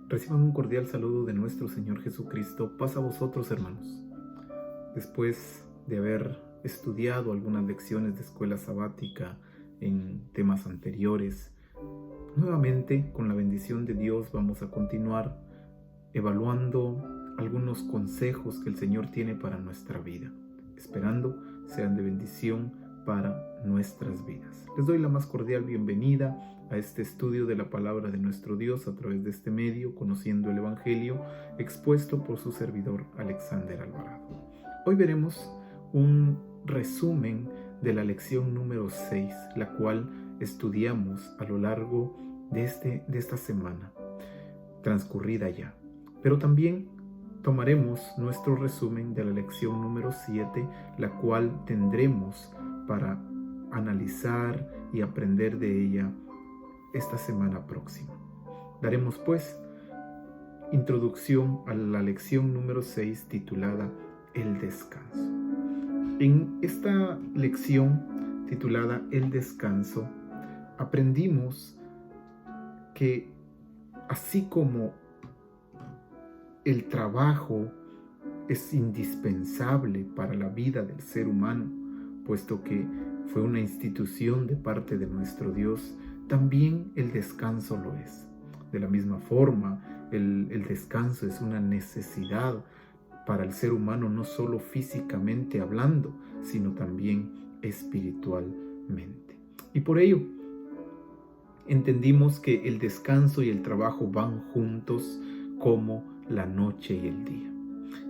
Reciban un cordial saludo de nuestro Señor Jesucristo. Paz a vosotros, hermanos. Después de haber estudiado algunas lecciones de escuela sabática en temas anteriores, nuevamente, con la bendición de Dios, vamos a continuar evaluando algunos consejos que el Señor tiene para nuestra vida, esperando sean de bendición para nuestras vidas. Les doy la más cordial bienvenida a este estudio de la palabra de nuestro Dios a través de este medio, conociendo el Evangelio, expuesto por su servidor Alexander Alvarado. Hoy veremos un resumen de la lección número 6, la cual estudiamos a lo largo de esta semana transcurrida ya. Pero también tomaremos nuestro resumen de la lección número 7, la cual tendremos para analizar y aprender de ella esta semana próxima. Daremos pues introducción a la lección número 6 titulada El descanso. En esta lección titulada El descanso aprendimos que así como el trabajo es indispensable para la vida del ser humano, puesto que fue una institución de parte de nuestro Dios, también el descanso lo es. De la misma forma, el descanso es una necesidad para el ser humano, no solo físicamente hablando, sino también espiritualmente. Y por ello, entendimos que el descanso y el trabajo van juntos como la noche y el día.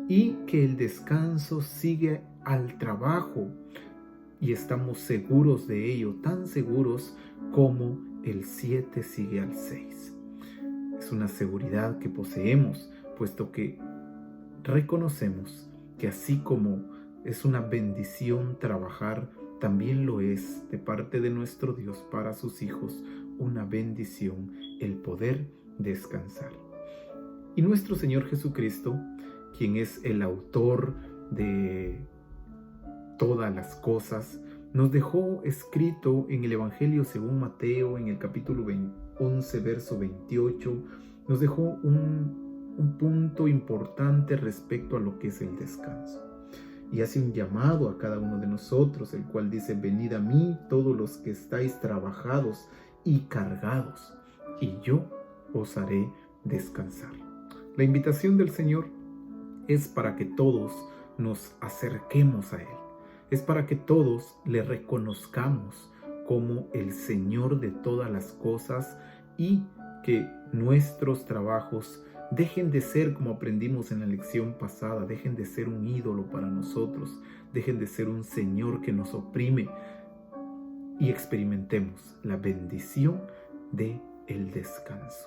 Y que el descanso sigue al trabajo y estamos seguros de ello, tan seguros como el 7 sigue al 6. Es una seguridad que poseemos, puesto que reconocemos que así como es una bendición trabajar, también lo es de parte de nuestro Dios para sus hijos una bendición el poder descansar. Y nuestro Señor Jesucristo, quien es el autor de todas las cosas, nos dejó escrito en el Evangelio según Mateo, en el capítulo 11, verso 28, nos dejó un punto importante respecto a lo que es el descanso. Y hace un llamado a cada uno de nosotros, el cual dice: venid a mí todos los que estáis trabajados y cargados, y yo os haré descansar. La invitación del Señor es para que todos nos acerquemos a Él. Es para que todos le reconozcamos como el Señor de todas las cosas y que nuestros trabajos dejen de ser, como aprendimos en la lección pasada, dejen de ser un ídolo para nosotros, dejen de ser un Señor que nos oprime y experimentemos la bendición del descanso.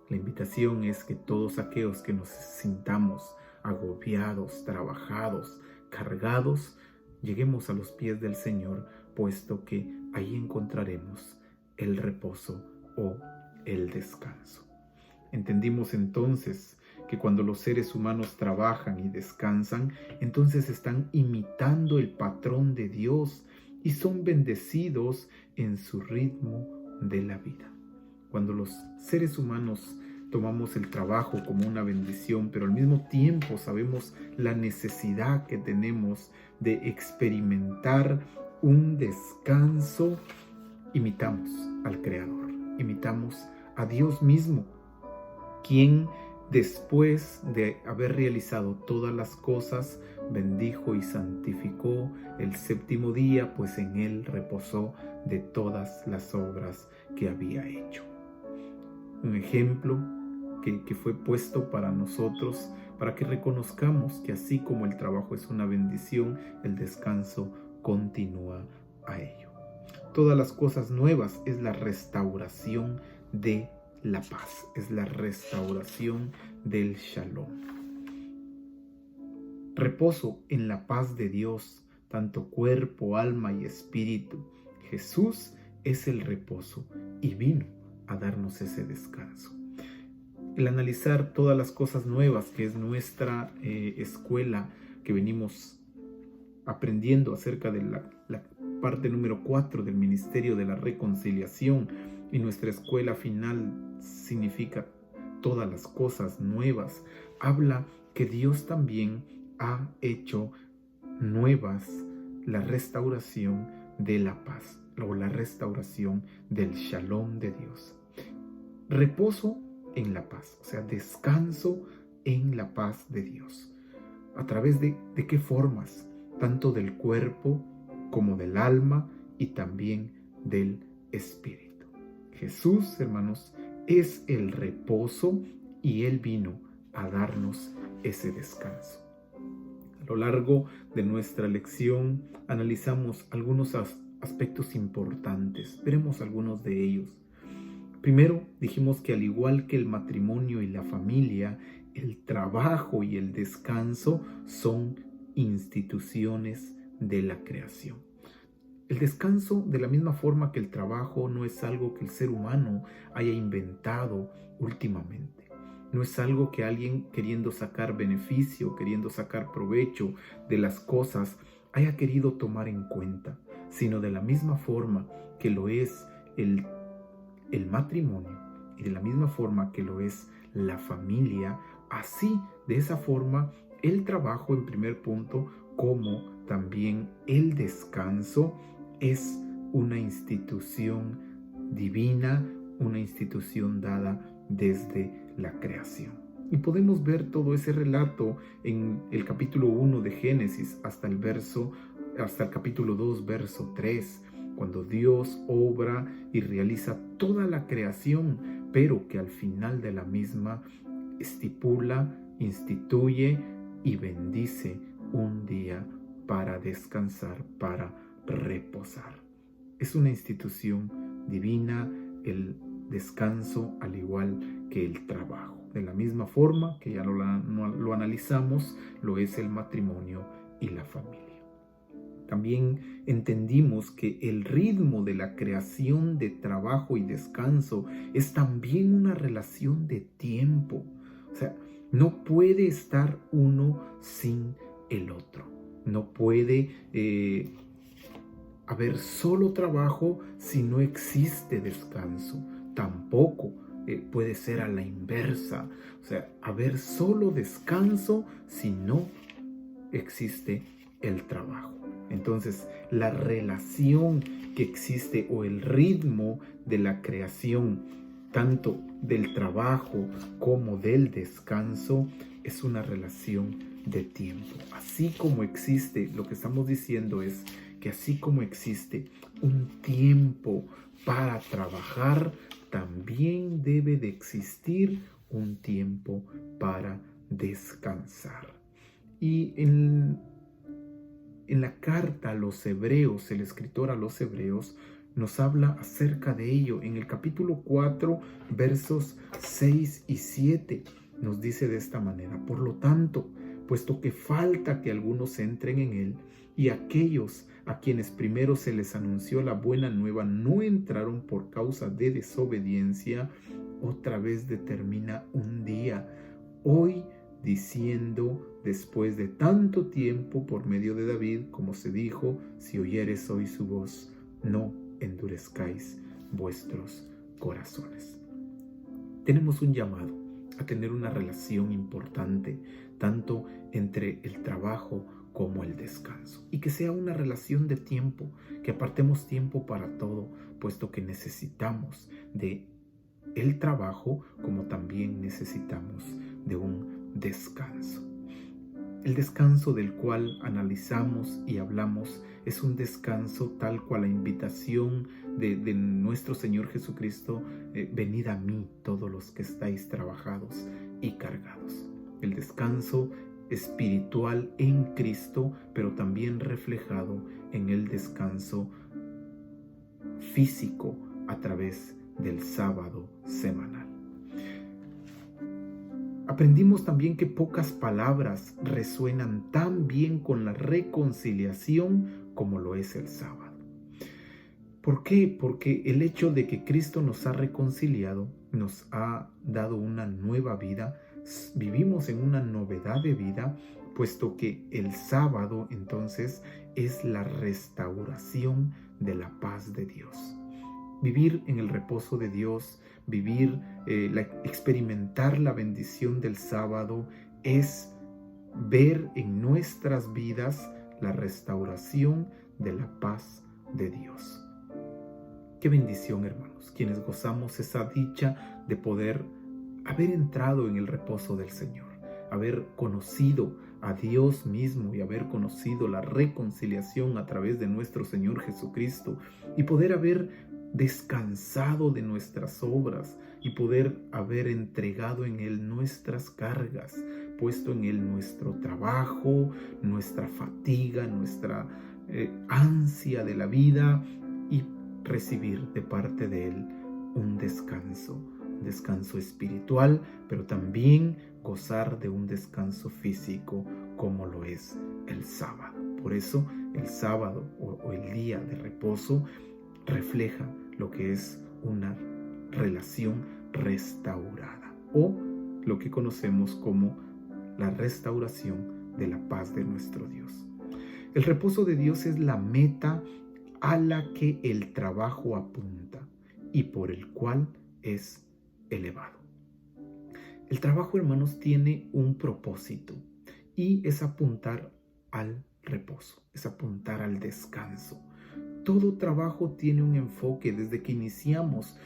La invitación es que todos aquellos que nos sintamos agobiados, trabajados, cargados, lleguemos a los pies del Señor, puesto que ahí encontraremos el reposo o el descanso. Entendimos entonces que cuando los seres humanos trabajan y descansan, entonces están imitando el patrón de Dios y son bendecidos en su ritmo de la vida. Cuando los seres humanos tomamos el trabajo como una bendición, pero al mismo tiempo sabemos la necesidad que tenemos de experimentar un descanso, imitamos al Creador, imitamos a Dios mismo, quien después de haber realizado todas las cosas, bendijo y santificó el séptimo día, pues en él reposó de todas las obras que había hecho. Un ejemplo que fue puesto para nosotros, para que reconozcamos que así como el trabajo es una bendición, el descanso continúa a ello. Todas las cosas nuevas es la restauración de la paz, es la restauración del Shalom. Reposo en la paz de Dios, tanto cuerpo, alma y espíritu. Jesús es el reposo y vino a darnos ese descanso. El analizar todas las cosas nuevas, que es nuestra escuela, que venimos aprendiendo acerca de la parte número 4 del Ministerio de la Reconciliación, y nuestra escuela final significa todas las cosas nuevas. Habla que Dios también ha hecho nuevas la restauración de la paz o la restauración del shalom de Dios. Reposo en la paz, o sea, descanso en la paz de Dios. ¿A través de qué formas? Tanto del cuerpo como del alma y también del espíritu. Jesús, hermanos, es el reposo y Él vino a darnos ese descanso. A lo largo de nuestra lección analizamos algunos aspectos importantes. Veremos algunos de ellos. Primero, dijimos que al igual que el matrimonio y la familia, el trabajo y el descanso son instituciones de la creación. El descanso, de la misma forma que el trabajo, no es algo que el ser humano haya inventado últimamente. No es algo que alguien, queriendo sacar beneficio, queriendo sacar provecho de las cosas, haya querido tomar en cuenta, sino de la misma forma que lo es el matrimonio y de la misma forma que lo es la familia. Así, de esa forma, el trabajo, en primer punto, como también el descanso, es una institución divina, una institución dada desde la creación. Y podemos ver todo ese relato en el capítulo 1 de Génesis hasta el capítulo 2, verso 3, cuando Dios obra y realiza toda la creación, pero que al final de la misma estipula, instituye y bendice un día para descansar, para reposar. Es una institución divina el descanso, al igual que el trabajo. De la misma forma que ya lo analizamos, lo es el matrimonio y la familia. También entendimos que el ritmo de la creación de trabajo y descanso es también una relación de tiempo. O sea, no puede estar uno sin el otro. No puede haber solo trabajo si no existe descanso. Tampoco puede ser a la inversa. O sea, haber solo descanso si no existe el trabajo. Entonces, la relación que existe o el ritmo de la creación, tanto del trabajo como del descanso, es una relación de tiempo. Así como existe, lo que estamos diciendo es que así como existe un tiempo para trabajar, también debe de existir un tiempo para descansar. Y en la carta a los Hebreos, el escritor a los Hebreos nos habla acerca de ello. En el capítulo 4, versos 6 y 7, nos dice de esta manera: por lo tanto, puesto que falta que algunos entren en él, y aquellos a quienes primero se les anunció la buena nueva no entraron por causa de desobediencia, otra vez determina un día, hoy, diciendo, después de tanto tiempo, por medio de David, como se dijo: si oyeres hoy su voz, no endurezcáis vuestros corazones. Tenemos un llamado a tener una relación importante, tanto entre el trabajo como el descanso, y que sea una relación de tiempo, que apartemos tiempo para todo, puesto que necesitamos de el trabajo como también necesitamos de un descanso. El descanso del cual analizamos y hablamos es un descanso tal cual la invitación de nuestro Señor Jesucristo: venid a mí todos los que estáis trabajados y cargados. El descanso espiritual en Cristo, pero también reflejado en el descanso físico a través del sábado semanal. Aprendimos también que pocas palabras resuenan tan bien con la reconciliación como lo es el sábado. ¿Por qué? Porque el hecho de que Cristo nos ha reconciliado, nos ha dado una nueva vida, vivimos en una novedad de vida, puesto que el sábado entonces es la restauración de la paz de Dios. Vivir en el reposo de Dios, vivir, experimentar la bendición del sábado es ver en nuestras vidas la restauración de la paz de Dios. Qué bendición, hermanos, quienes gozamos esa dicha de poder haber entrado en el reposo del Señor, haber conocido a Dios mismo y haber conocido la reconciliación a través de nuestro Señor Jesucristo y poder haber descansado de nuestras obras y poder haber entregado en Él nuestras cargas, puesto en Él nuestro trabajo, nuestra fatiga, nuestra ansia de la vida y recibir de parte de Él un descanso espiritual, pero también gozar de un descanso físico como lo es el sábado. Por eso el sábado o el día de reposo refleja lo que es una relación restaurada o lo que conocemos como la restauración de la paz de nuestro Dios. El reposo de Dios es la meta a la que el trabajo apunta y por el cual es elevado. El trabajo, hermanos, tiene un propósito y es apuntar al reposo, es apuntar al descanso. Todo trabajo tiene un enfoque desde que iniciamos,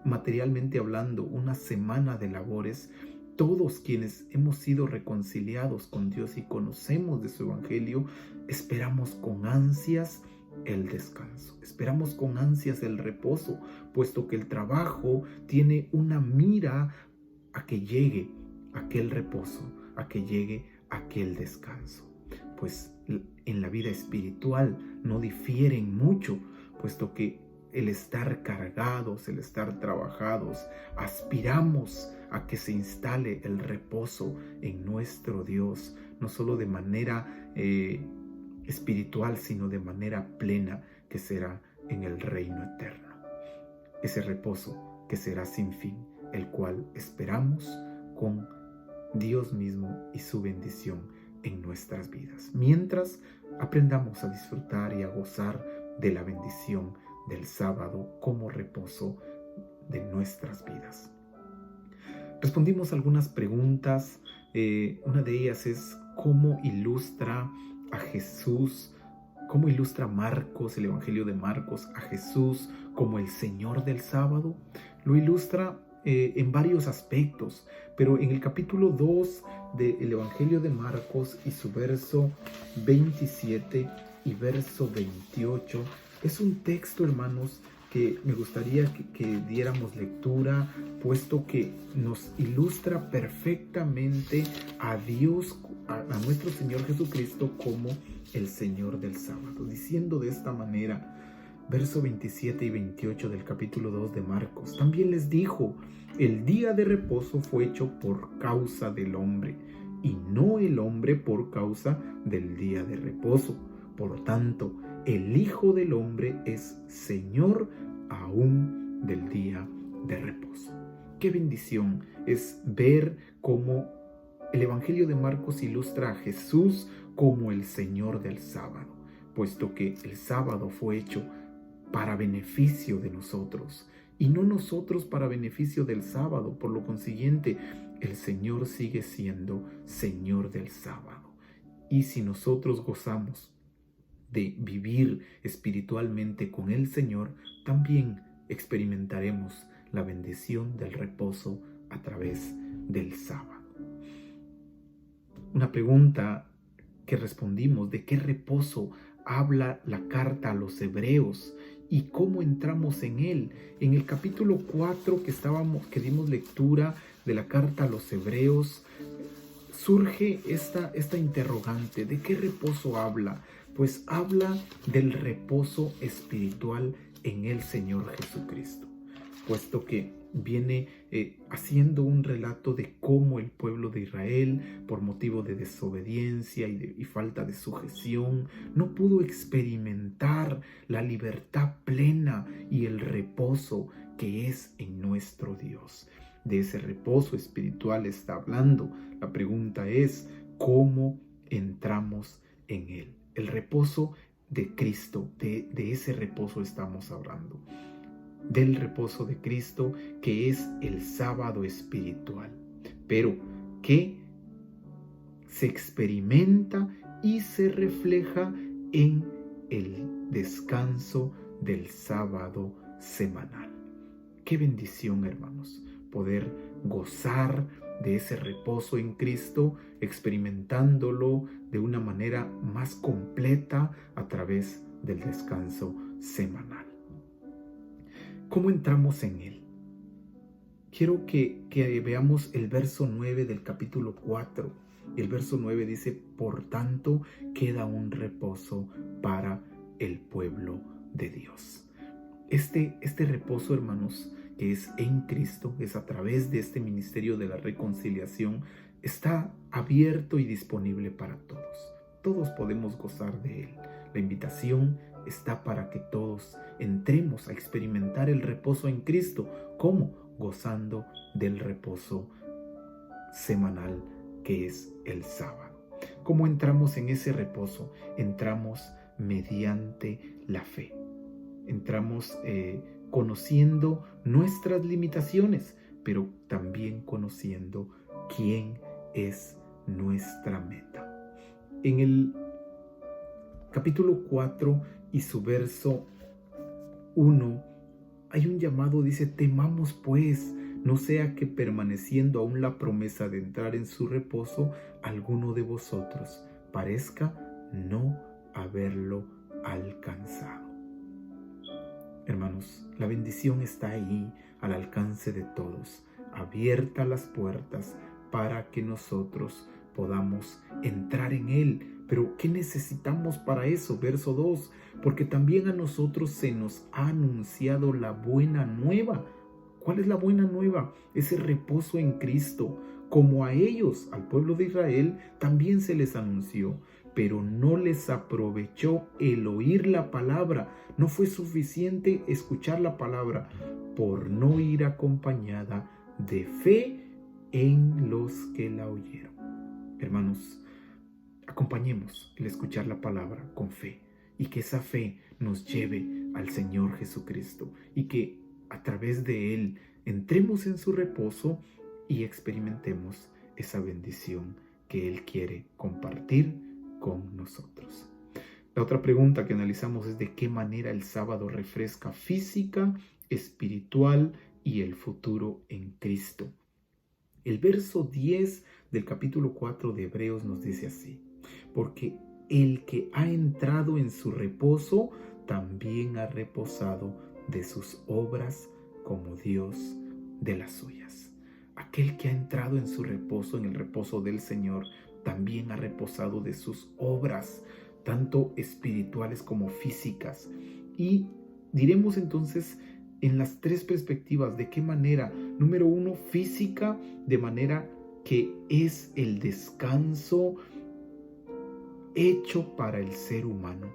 materialmente hablando, una semana de labores. Todos quienes hemos sido reconciliados con Dios y conocemos de su evangelio, esperamos con ansias el descanso, esperamos con ansias el reposo, puesto que el trabajo tiene una mira a que llegue aquel reposo, a que llegue aquel descanso. Pues en la vida espiritual no difieren mucho, puesto que el estar cargados, el estar trabajados, aspiramos a que se instale el reposo en nuestro Dios, no solo de manera espiritual, sino de manera plena, que será en el reino eterno. Ese reposo que será sin fin, el cual esperamos con Dios mismo y su bendición en nuestras vidas, mientras aprendamos a disfrutar y a gozar de la bendición del sábado como reposo de nuestras vidas. Respondimos algunas preguntas. Una de ellas es ¿cómo ilustra a Jesús? ¿Cómo ilustra Marcos, el Evangelio de Marcos, a Jesús como el Señor del sábado? Lo ilustra en varios aspectos, pero en el capítulo 2 del Evangelio de Marcos y su verso 27 y verso 28, es un texto, hermanos, que me gustaría que diéramos lectura, puesto que nos ilustra perfectamente a Dios, a nuestro Señor Jesucristo como el Señor del sábado, diciendo de esta manera, verso 27 y 28 del capítulo 2 de Marcos: también les dijo, el día de reposo fue hecho por causa del hombre, y no el hombre por causa del día de reposo. Por tanto, el Hijo del Hombre es Señor aún del día de reposo. Qué bendición es ver cómo el Evangelio de Marcos ilustra a Jesús como el Señor del sábado, puesto que el sábado fue hecho para beneficio de nosotros y no nosotros para beneficio del sábado. Por lo consiguiente, el Señor sigue siendo Señor del sábado. Y si nosotros gozamos de vivir espiritualmente con el Señor, también experimentaremos la bendición del reposo a través del sábado. Una pregunta que respondimos: ¿de qué reposo habla la carta a los hebreos y cómo entramos en él? En el capítulo 4 que dimos lectura de la carta a los hebreos, surge esta interrogante: ¿de qué reposo habla? Pues habla del reposo espiritual en el Señor Jesucristo, puesto que viene haciendo un relato de cómo el pueblo de Israel, por motivo de desobediencia y falta de sujeción, no pudo experimentar la libertad plena y el reposo que es en nuestro Dios. De ese reposo espiritual está hablando. La pregunta es, ¿cómo entramos en él? El reposo de Cristo, de ese reposo estamos hablando. del reposo de Cristo, que es el sábado espiritual, pero que se experimenta y se refleja en el descanso del sábado semanal. Qué bendición, hermanos, poder gozar de ese reposo en Cristo, experimentándolo de una manera más completa a través del descanso semanal. ¿Cómo entramos en él? Quiero que veamos el verso 9 del capítulo 4. El verso 9 dice: por tanto, queda un reposo para el pueblo de Dios. Este reposo, hermanos, que es en Cristo, es a través de este ministerio de la reconciliación, está abierto y disponible para todos. Todos podemos gozar de él. La invitación está para que todos entremos a experimentar el reposo en Cristo. ¿Cómo? Gozando del reposo semanal que es el sábado. ¿Cómo entramos en ese reposo? Entramos mediante la fe. Entramos conociendo nuestras limitaciones, pero también conociendo quién es nuestra meta. En el capítulo 4 y su verso 1 hay un llamado, dice: temamos pues, no sea que permaneciendo aún la promesa de entrar en su reposo, alguno de vosotros parezca no haberlo alcanzado. Hermanos, la bendición está ahí, al alcance de todos, abiertas las puertas para que nosotros podamos entrar en él. Pero ¿qué necesitamos para eso? Verso 2, porque también a nosotros se nos ha anunciado la buena nueva. ¿Cuál es la buena nueva? Ese reposo en Cristo. Como a ellos, al pueblo de Israel, también se les anunció, pero no les aprovechó el oír la palabra. No fue suficiente escuchar la palabra, por no ir acompañada de fe en los que la oyeron. Hermanos, acompañemos el escuchar la palabra con fe, y que esa fe nos lleve al Señor Jesucristo, y que a través de Él entremos en su reposo y experimentemos esa bendición que Él quiere compartir con nosotros. La otra pregunta que analizamos es: ¿de qué manera el sábado refresca física, espiritual y el futuro en Cristo? El verso 10 del capítulo 4 de Hebreos nos dice así: porque el que ha entrado en su reposo también ha reposado de sus obras como Dios de las suyas. Aquel que ha entrado en su reposo, en el reposo del Señor, también ha reposado de sus obras, tanto espirituales como físicas. Y diremos entonces en las tres perspectivas: ¿de qué manera? Número 1, física, de manera que es el descanso hecho para el ser humano.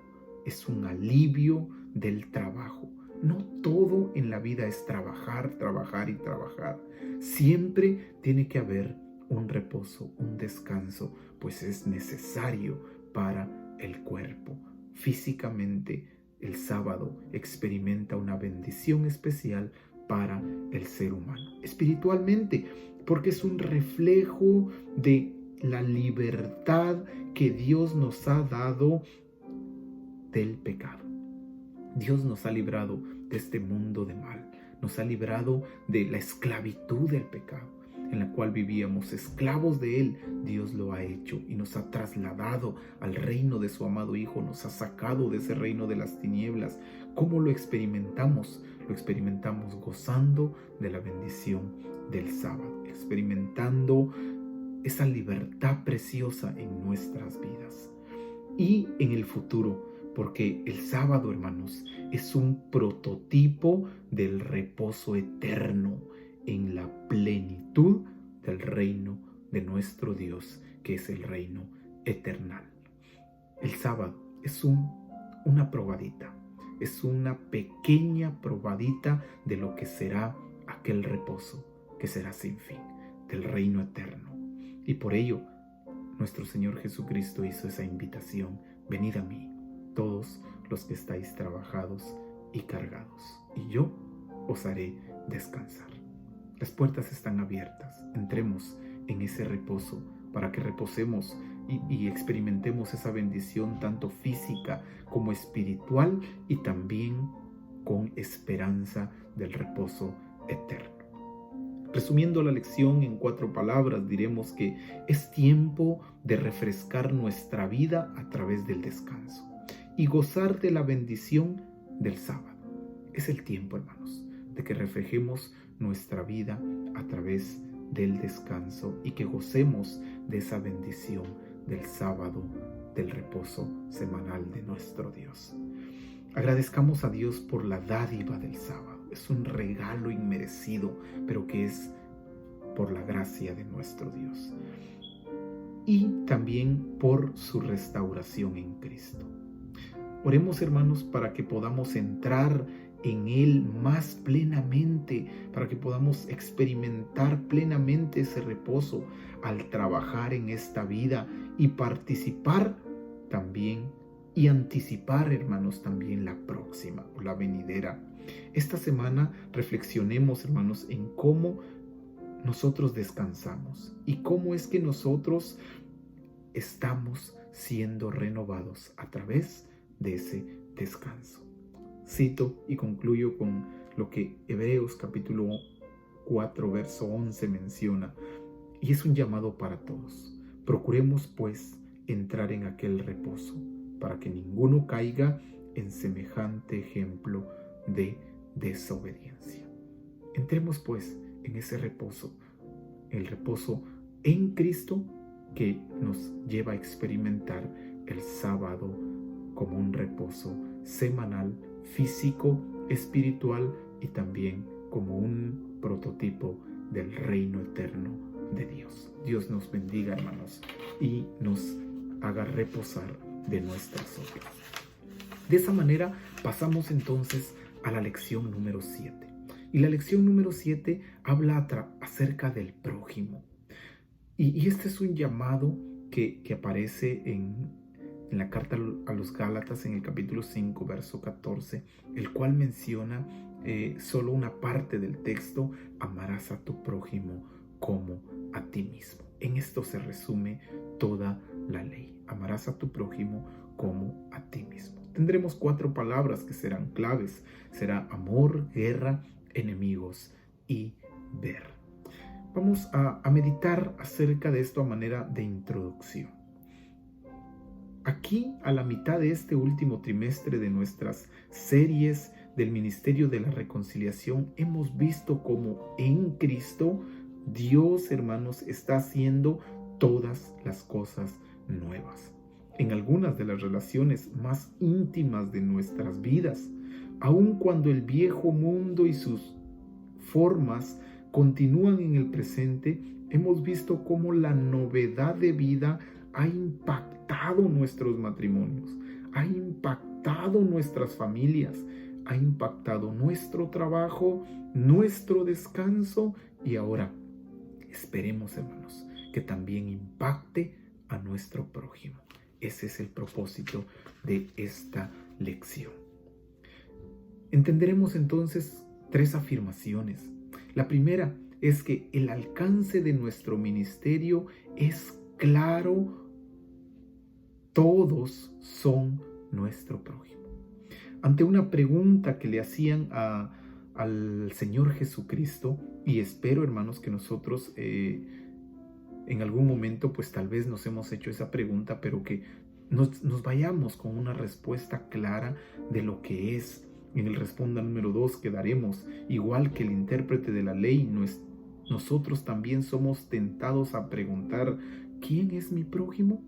Es un alivio del trabajo. No todo en la vida es trabajar, trabajar y trabajar. Siempre tiene que haber un reposo, un descanso, pues es necesario para el cuerpo. Físicamente, el sábado experimenta una bendición especial para el ser humano. Espiritualmente, porque es un reflejo de la libertad que Dios nos ha dado del pecado. Dios nos ha librado de este mundo de mal, nos ha librado de la esclavitud del pecado, en la cual vivíamos esclavos de él. Dios lo ha hecho y nos ha trasladado al reino de su amado Hijo, nos ha sacado de ese reino de las tinieblas. ¿Cómo lo experimentamos? Lo experimentamos gozando de la bendición del sábado, experimentando esa libertad preciosa en nuestras vidas. Y en el futuro, porque el sábado, hermanos, es un prototipo del reposo eterno en la plenitud del reino de nuestro Dios, que es el reino eternal. El sábado es una probadita, es una pequeña probadita de lo que será aquel reposo, que será sin fin, del reino eterno. Y por ello, nuestro Señor Jesucristo hizo esa invitación: venid a mí, todos los que estáis trabajados y cargados, y yo os haré descansar. Las puertas están abiertas. Entremos en ese reposo para que reposemos y experimentemos esa bendición tanto física como espiritual y también con esperanza del reposo eterno. Resumiendo la lección en 4 palabras, diremos que es tiempo de refrescar nuestra vida a través del descanso y gozar de la bendición del sábado. Es el tiempo, hermanos, de que reflejemos nuestra vida a través del descanso y que gocemos de esa bendición del sábado, del reposo semanal de nuestro Dios. Agradezcamos a Dios por la dádiva del sábado. Es un regalo inmerecido, pero que es por la gracia de nuestro Dios. Y también por su restauración en Cristo. Oremos, hermanos, para que podamos entrar en Él más plenamente, para que podamos experimentar plenamente ese reposo al trabajar en esta vida y participar también y anticipar, hermanos, también la próxima o la venidera. Esta semana reflexionemos, hermanos, en cómo nosotros descansamos y cómo es que nosotros estamos siendo renovados a través de ese descanso. Cito y concluyo con lo que Hebreos capítulo 4, verso 11 menciona, y es un llamado para todos. Procuremos, pues, entrar en aquel reposo, para que ninguno caiga en semejante ejemplo de desobediencia. Entremos, pues, en ese reposo, el reposo en Cristo que nos lleva a experimentar el sábado como un reposo semanal, físico, espiritual y también como un prototipo del reino eterno de Dios. Dios nos bendiga, hermanos, y nos haga reposar de nuestras obras. De esa manera pasamos entonces a la lección número 7. Y la lección número 7 habla acerca del prójimo. Y este es un llamado que aparece en la carta a los Gálatas en el capítulo 5, verso 14, el cual menciona solo una parte del texto: amarás a tu prójimo como a ti mismo. En esto se resume toda la ley. Amarás a tu prójimo como a ti mismo. Tendremos 4 palabras que serán claves. Será amor, guerra, enemigos y ver. Vamos a meditar acerca de esto a manera de introducción. Aquí, a la mitad de este último trimestre de nuestras series del Ministerio de la Reconciliación, hemos visto cómo en Cristo Dios, hermanos, está haciendo todas las cosas nuevas. En algunas de las relaciones más íntimas de nuestras vidas, aun cuando el viejo mundo y sus formas continúan en el presente, hemos visto cómo la novedad de vida ha impactado nuestros matrimonios, ha impactado nuestras familias, ha impactado nuestro trabajo, nuestro descanso y ahora esperemos, hermanos, que también impacte a nuestro prójimo. Ese es el propósito de esta lección. Entenderemos entonces 3 afirmaciones. La primera es que el alcance de nuestro ministerio es claro. Todos son nuestro prójimo. Ante una pregunta que le hacían al Señor Jesucristo, y espero, hermanos, que nosotros en algún momento pues tal vez nos hemos hecho esa pregunta, pero que nos vayamos con una respuesta clara de lo que es. En el responda número 2 quedaremos, igual que el intérprete de la ley, nosotros también somos tentados a preguntar: ¿quién es mi prójimo?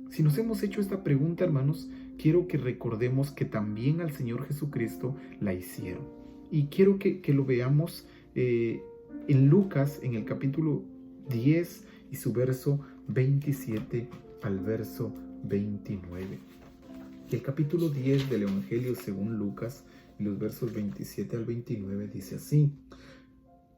Si nos hemos hecho esta pregunta, hermanos, quiero que recordemos que también al Señor Jesucristo la hicieron. Y quiero que lo veamos en Lucas, en el capítulo 10 y su verso 27 al verso 29. El capítulo 10 del Evangelio según Lucas, y los versos 27 al 29, dice así: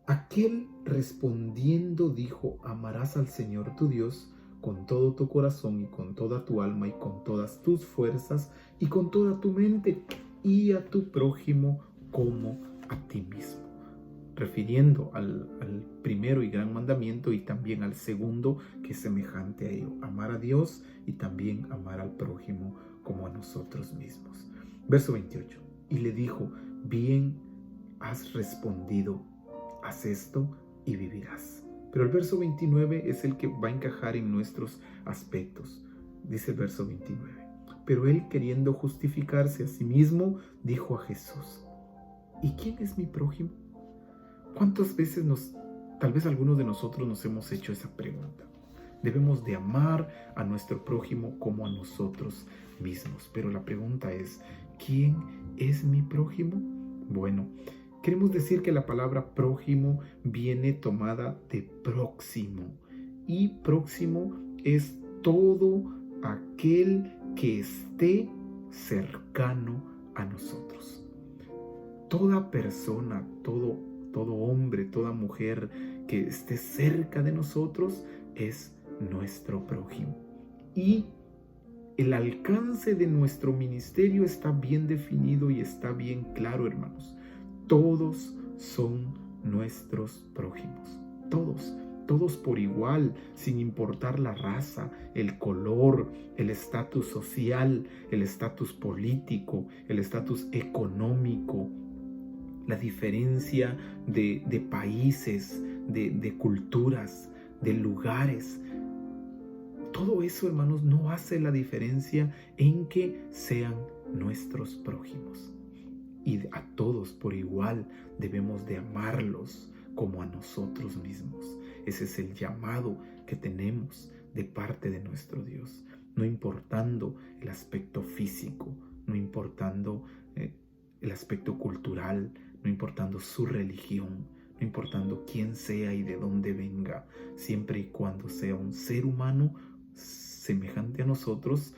Aquel respondiendo dijo: amarás al Señor tu Dios con todo tu corazón y con toda tu alma y con todas tus fuerzas y con toda tu mente, y a tu prójimo como a ti mismo, refiriendo al primero y gran mandamiento y también al segundo, que es semejante a ello: amar a Dios y también amar al prójimo como a nosotros mismos. Verso 28. Y le dijo: bien has respondido, haz esto y vivirás. Pero el verso 29 es el que va a encajar en nuestros aspectos. Dice el verso 29. Pero él, queriendo justificarse a sí mismo, dijo a Jesús: ¿y quién es mi prójimo? ¿Cuántas veces tal vez algunos de nosotros nos hemos hecho esa pregunta? Debemos de amar a nuestro prójimo como a nosotros mismos. Pero la pregunta es: ¿quién es mi prójimo? Bueno, queremos decir que la palabra prójimo viene tomada de próximo. Y próximo es todo aquel que esté cercano a nosotros. Toda persona, todo hombre, toda mujer que esté cerca de nosotros es nuestro prójimo. Y el alcance de nuestro ministerio está bien definido y está bien claro, hermanos. Todos son nuestros prójimos. Todos por igual, sin importar la raza, el color, el estatus social, el estatus político, el estatus económico, la diferencia de países, de culturas, de lugares. Todo eso, hermanos, no hace la diferencia en que sean nuestros prójimos. Y a todos por igual debemos de amarlos como a nosotros mismos. Ese es el llamado que tenemos de parte de nuestro Dios, no importando el aspecto físico, no importando el aspecto cultural, no importando su religión, no importando quién sea y de dónde venga, siempre y cuando sea un ser humano semejante a nosotros,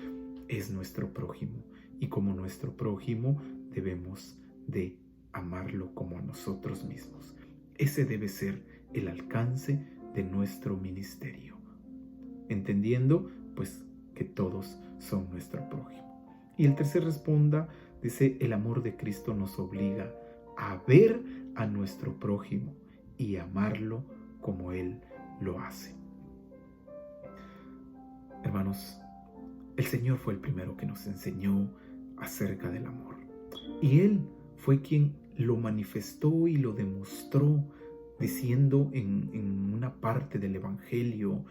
es nuestro prójimo. Y como nuestro prójimo debemos de amarlo como a nosotros mismos. Ese debe ser el alcance de nuestro ministerio, entendiendo pues que todos son nuestro prójimo. Y el tercer responda, dice: el amor de Cristo nos obliga a ver a nuestro prójimo y amarlo como Él lo hace. Hermanos, el Señor fue el primero que nos enseñó acerca del amor. Y Él fue quien lo manifestó y lo demostró, diciendo en una parte del Evangelio: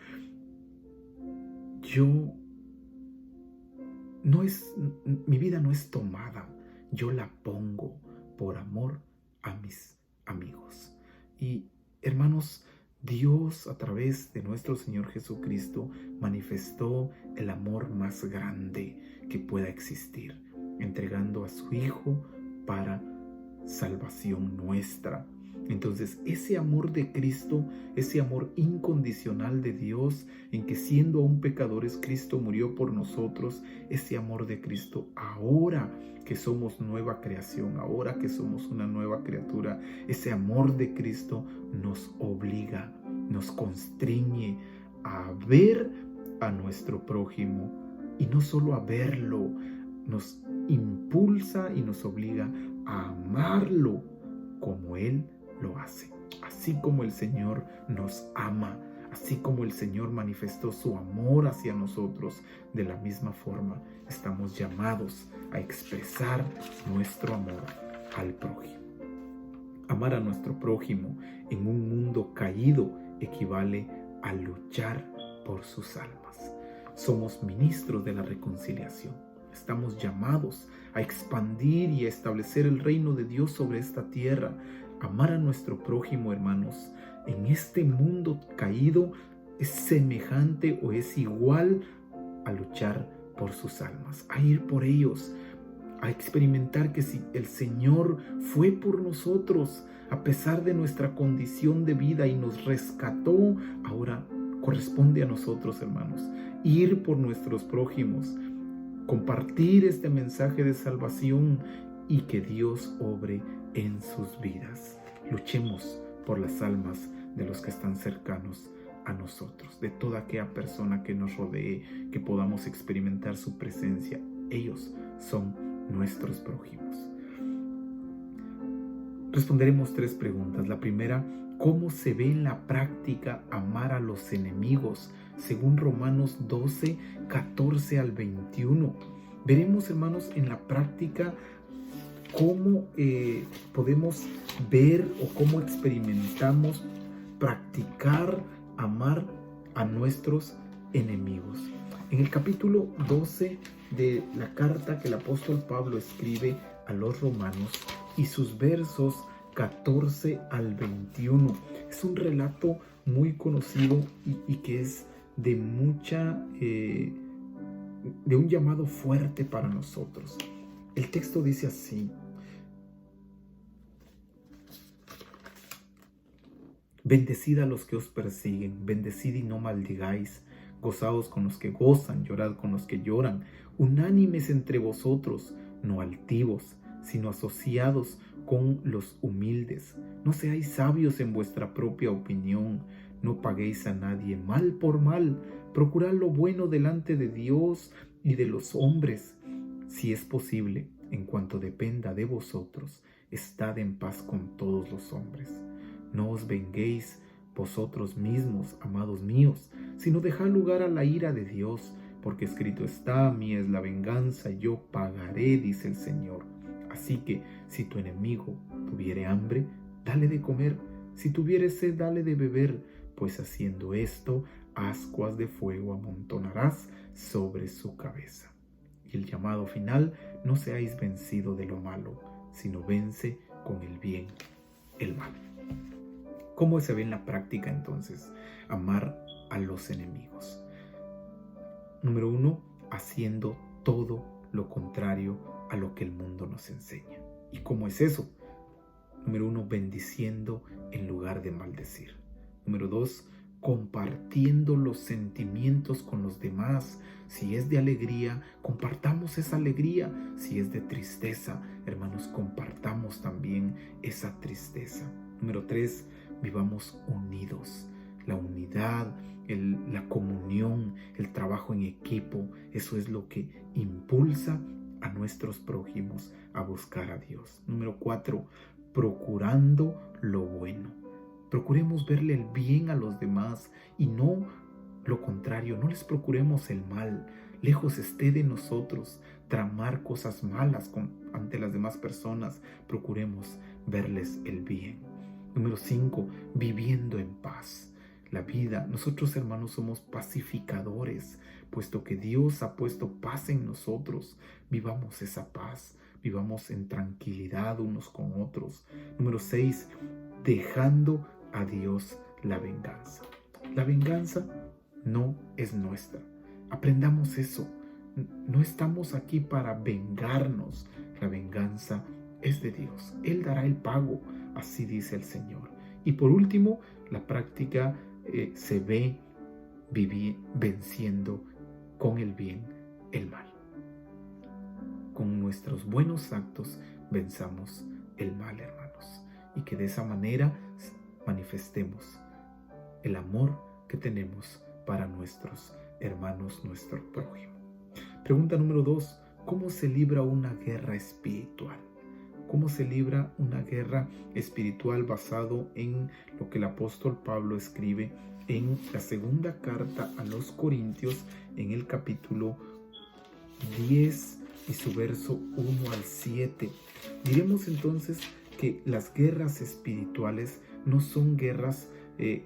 mi vida no es tomada, yo la pongo por amor a mis amigos. Y hermanos, Dios, a través de nuestro Señor Jesucristo, manifestó el amor más grande que pueda existir, entregando a su Hijo para salvación nuestra. Entonces, ese amor de Cristo, ese amor incondicional de Dios, en que siendo aún pecadores Cristo murió por nosotros, ese amor de Cristo, ahora que somos nueva creación, ahora que somos una nueva criatura, ese amor de Cristo nos obliga, nos constriñe a ver a nuestro prójimo, y no solo a verlo, nos impulsa y nos obliga a amarlo como Él lo hace. Así como el Señor nos ama, así como el Señor manifestó su amor hacia nosotros, de la misma forma estamos llamados a expresar nuestro amor al prójimo. Amar a nuestro prójimo en un mundo caído equivale a luchar por sus almas. Somos ministros de la reconciliación. Estamos llamados a expandir y a establecer el reino de Dios sobre esta tierra. Amar a nuestro prójimo, hermanos, en este mundo caído es semejante o es igual a luchar por sus almas, a ir por ellos, a experimentar que si el Señor fue por nosotros, a pesar de nuestra condición de vida, y nos rescató, ahora corresponde a nosotros, hermanos, ir por nuestros prójimos, compartir este mensaje de salvación y que Dios obre en sus vidas. Luchemos por las almas de los que están cercanos a nosotros, de toda aquella persona que nos rodee, que podamos experimentar su presencia. Ellos son nuestros prójimos. Responderemos 3 preguntas. La primera, ¿cómo se ve en la práctica amar a los enemigos? Según Romanos 12, 14 al 21. Veremos, hermanos, en la práctica cómo podemos ver o cómo experimentamos practicar amar a nuestros enemigos. En el capítulo 12 de la carta que el apóstol Pablo escribe a los romanos y sus versos 14 al 21. Es un relato muy conocido y que es de de un llamado fuerte para nosotros. El texto dice así: bendecid a los que os persiguen, bendecid y no maldigáis, gozaos con los que gozan, llorad con los que lloran, unánimes entre vosotros, no altivos, sino asociados con los humildes. No seáis sabios en vuestra propia opinión, no paguéis a nadie mal por mal, procurad lo bueno delante de Dios y de los hombres. Si es posible, en cuanto dependa de vosotros, estad en paz con todos los hombres. No os venguéis vosotros mismos, amados míos, sino dejad lugar a la ira de Dios, porque escrito está: mía es la venganza, yo pagaré, dice el Señor. Así que, si tu enemigo tuviere hambre, dale de comer; si tuviere sed, dale de beber, pues haciendo esto, ascuas de fuego amontonarás sobre su cabeza. Y el llamado final: no seáis vencido de lo malo, sino vence con el bien el mal. ¿Cómo se ve en la práctica entonces amar a los enemigos? Número 1, haciendo todo lo contrario a lo que el mundo nos enseña. ¿Y cómo es eso? Número 1, bendiciendo en lugar de maldecir. Número 2, compartiendo los sentimientos con los demás. Si es de alegría, compartamos esa alegría. Si es de tristeza, hermanos, compartamos también esa tristeza. Número 3, vivamos unidos. La unidad, la comunión, el trabajo en equipo, eso es lo que impulsa a nuestros prójimos a buscar a Dios. Número 4, procurando lo bueno. Procuremos verle el bien a los demás y no lo contrario, no les procuremos el mal. Lejos esté de nosotros tramar cosas malas ante las demás personas. Procuremos verles el bien. Número 5, viviendo en paz. La vida, nosotros, hermanos, somos pacificadores, puesto que Dios ha puesto paz en nosotros. Vivamos esa paz, vivamos en tranquilidad unos con otros. Número 6, dejando a Dios la venganza. La venganza no es nuestra. Aprendamos eso. No estamos aquí para vengarnos. La venganza es de Dios. Él dará el pago, así dice el Señor. Y por último, la práctica se ve venciendo con el bien el mal. Con nuestros buenos actos venzamos el mal, hermanos. Y que de esa manera manifestemos el amor que tenemos para nuestros hermanos, nuestro prójimo. Pregunta número 2. ¿Cómo se libra una guerra espiritual? ¿Cómo se libra una guerra espiritual basado en lo que el apóstol Pablo escribe en la segunda carta a los Corintios, en el capítulo 10 y su verso 1 al 7? Diremos entonces que las guerras espirituales no son guerras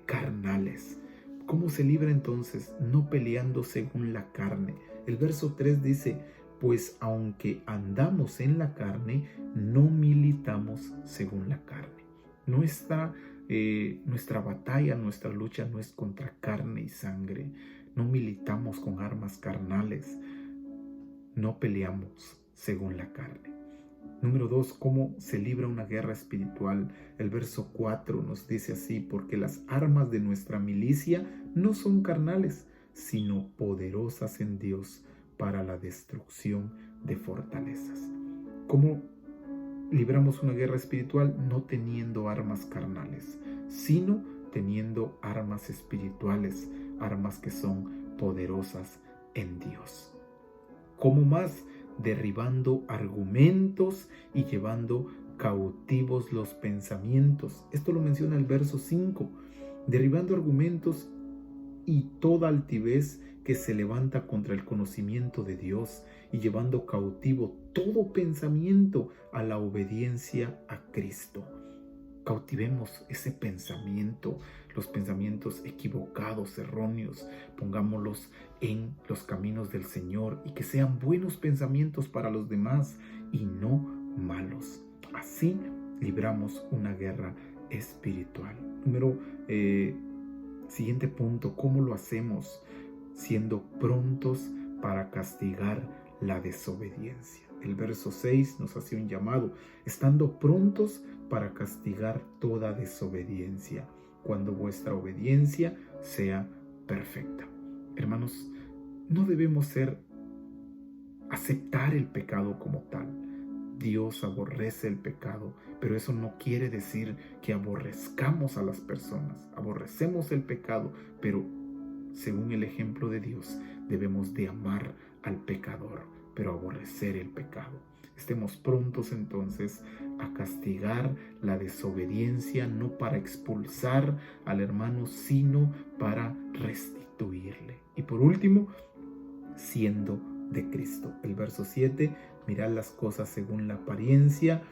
carnales. ¿Cómo se libra entonces? No peleando según la carne. El verso 3 dice: pues aunque andamos en la carne, no militamos según la carne. Nuestra batalla, nuestra lucha no es contra carne y sangre. No militamos con armas carnales. No peleamos según la carne. Número 2, ¿cómo se libra una guerra espiritual? El verso 4 nos dice así: porque las armas de nuestra milicia no son carnales, sino poderosas en Dios para la destrucción de fortalezas. ¿Cómo libramos una guerra espiritual? No teniendo armas carnales, sino teniendo armas espirituales, armas que son poderosas en Dios. ¿Cómo más? Derribando argumentos y llevando cautivos los pensamientos. Esto lo menciona el verso 5, derribando argumentos y toda altivez que se levanta contra el conocimiento de Dios y llevando cautivo todo pensamiento a la obediencia a Cristo. Cautivemos ese pensamiento, los pensamientos equivocados, erróneos, pongámoslos en los caminos del Señor y que sean buenos pensamientos para los demás y no malos. Así libramos una guerra espiritual. Siguiente punto, ¿cómo lo hacemos? Siendo prontos para castigar la desobediencia. El verso 6 nos hace un llamado, estando prontos para castigar toda desobediencia, cuando vuestra obediencia sea perfecta. Hermanos, no debemos aceptar el pecado como tal. Dios aborrece el pecado, pero eso no quiere decir que aborrezcamos a las personas. Aborrecemos el pecado, pero según el ejemplo de Dios, debemos de amar al pecador, pero aborrecer el pecado. Estemos prontos entonces a castigar la desobediencia, no para expulsar al hermano, sino para restituirle. Y por último, siendo de Cristo. El verso 7, mirad las cosas según la apariencia.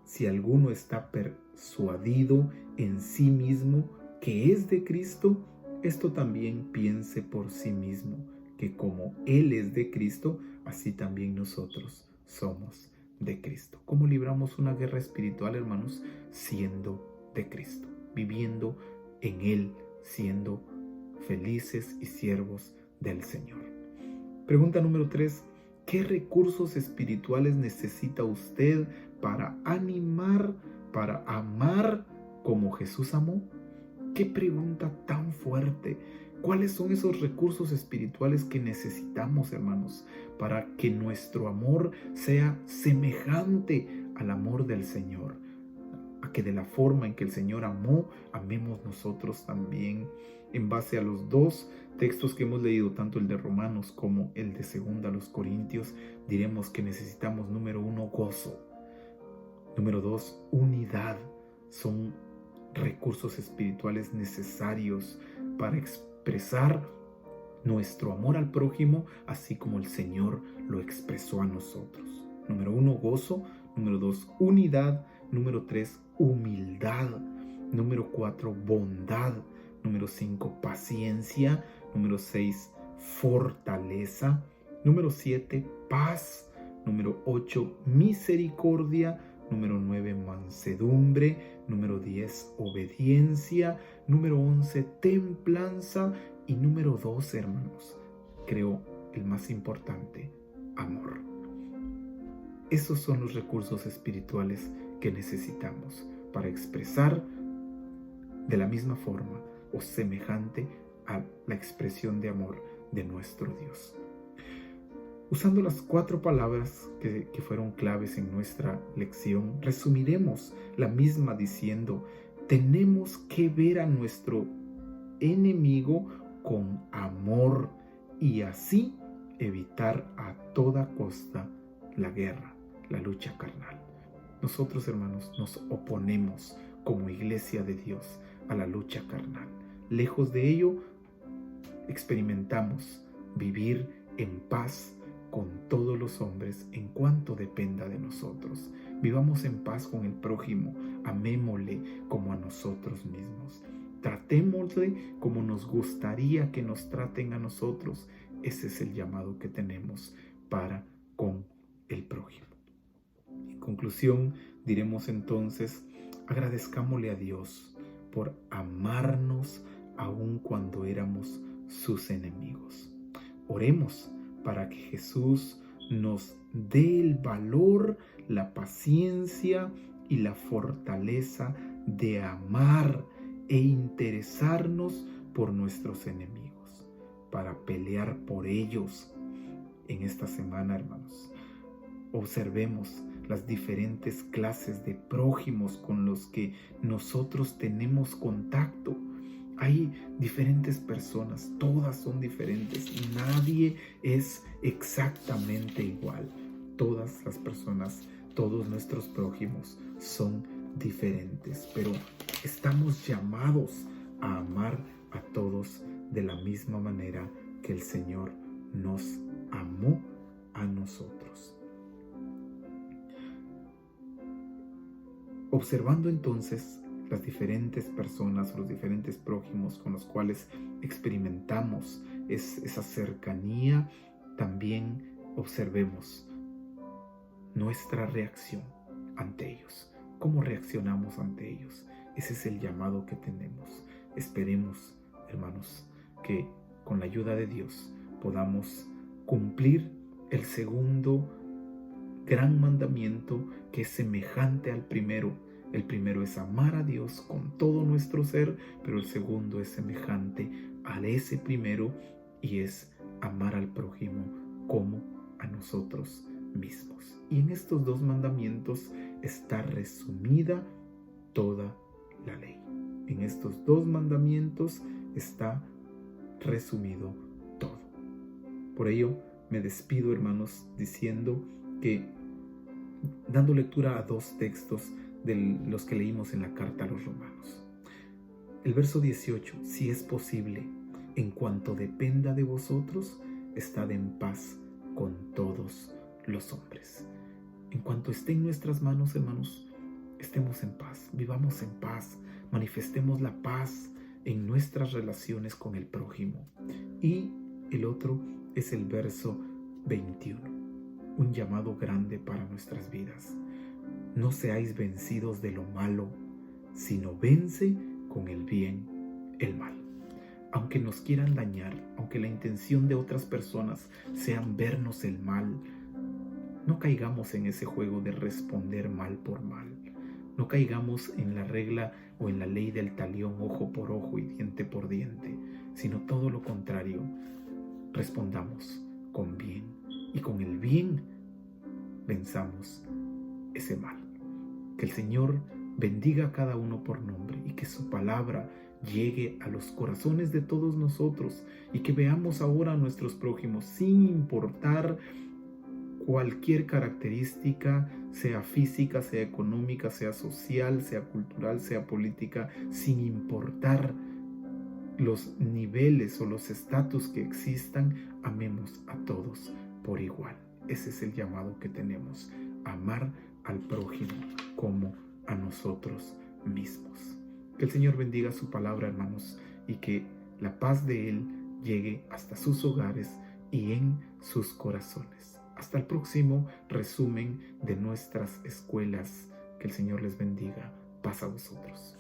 Si alguno está persuadido en sí mismo que es de Cristo, esto también piense por sí mismo, que como Él es de Cristo, así también nosotros somos de Cristo. ¿Cómo libramos una guerra espiritual, hermanos? Siendo de Cristo, viviendo en Él, siendo felices y siervos del Señor. Pregunta número 3. ¿Qué recursos espirituales necesita usted para animar, para amar como Jesús amó? ¡Qué pregunta tan fuerte! ¿Cuáles son esos recursos espirituales que necesitamos, hermanos, para que nuestro amor sea semejante al amor del Señor? A que de la forma en que el Señor amó, amemos nosotros también. En base a los dos textos que hemos leído, tanto el de Romanos como el de 2 Corintios, diremos que necesitamos, número 1, gozo. Número 2, unidad. Son recursos espirituales necesarios para expresar nuestro amor al prójimo, así como el Señor lo expresó a nosotros. Número 1, gozo. Número 2, unidad. Número 3, humildad. Número 4, bondad. Número 5, paciencia. Número 6, fortaleza. Número 7, paz. Número 8, misericordia. Número 9, mansedumbre. Número 10, obediencia. Número 11, templanza. Y número 12, hermanos, creo el más importante, amor. Esos son los recursos espirituales que necesitamos para expresar de la misma forma o semejante a la expresión de amor de nuestro Dios. Usando las 4 palabras que fueron claves en nuestra lección, resumiremos la misma diciendo: tenemos que ver a nuestro enemigo con amor y así evitar a toda costa la guerra, la lucha carnal. Nosotros, hermanos, nos oponemos como iglesia de Dios a la lucha carnal. Lejos de ello, experimentamos vivir en paz con todos los hombres en cuanto dependa de nosotros. Vivamos en paz con el prójimo, amémosle como a nosotros mismos. Tratémosle como nos gustaría que nos traten a nosotros. Ese es el llamado que tenemos para con el prójimo. En conclusión, diremos entonces, agradezcámosle a Dios por amarnos aun cuando éramos sus enemigos. Oremos para que Jesús nos dé el valor, la paciencia y la fortaleza de amar e interesarnos por nuestros enemigos, para pelear por ellos. En esta semana, hermanos, observemos las diferentes clases de prójimos con los que nosotros tenemos contacto. Hay diferentes personas, todas son diferentes, nadie es exactamente igual. Todas las personas Todos nuestros prójimos son diferentes, pero estamos llamados a amar a todos de la misma manera que el Señor nos amó a nosotros. Observando entonces las diferentes personas, los diferentes prójimos con los cuales experimentamos esa cercanía, también observemos nuestra reacción ante ellos. ¿Cómo reaccionamos ante ellos? Ese es el llamado que tenemos. Esperemos, hermanos, que con la ayuda de Dios podamos cumplir el segundo gran mandamiento, que es semejante al primero. El primero es amar a Dios con todo nuestro ser, pero el segundo es semejante a ese primero y es amar al prójimo como a nosotros mismos. Y en estos dos mandamientos está resumida toda la ley. En estos dos mandamientos está resumido todo. Por ello me despido, hermanos, diciendo que, dando lectura a dos textos de los que leímos en la carta a los Romanos. El verso 18: si es posible, en cuanto dependa de vosotros, estad en paz con todos los hombres. En cuanto esté en nuestras manos, hermanos, estemos en paz, vivamos en paz, manifestemos la paz en nuestras relaciones con el prójimo. Y el otro es el verso 21, un llamado grande para nuestras vidas. No seáis vencidos de lo malo, sino vence con el bien el mal. Aunque nos quieran dañar, aunque la intención de otras personas sean vernos el mal, no caigamos en ese juego de responder mal por mal. No caigamos en la regla o en la ley del talión, ojo por ojo y diente por diente, sino todo lo contrario. Respondamos con bien, y con el bien venzamos ese mal. Que el Señor bendiga a cada uno por nombre y que su palabra llegue a los corazones de todos nosotros, y que veamos ahora a nuestros prójimos sin importar cualquier característica, sea física, sea económica, sea social, sea cultural, sea política, sin importar los niveles o los estatus que existan. Amemos a todos por igual. Ese es el llamado que tenemos: amar al prójimo como a nosotros mismos. Que el Señor bendiga su palabra, hermanos, y que la paz de Él llegue hasta sus hogares y en sus corazones. Hasta el próximo resumen de nuestras escuelas. Que el Señor les bendiga. Paz a vosotros.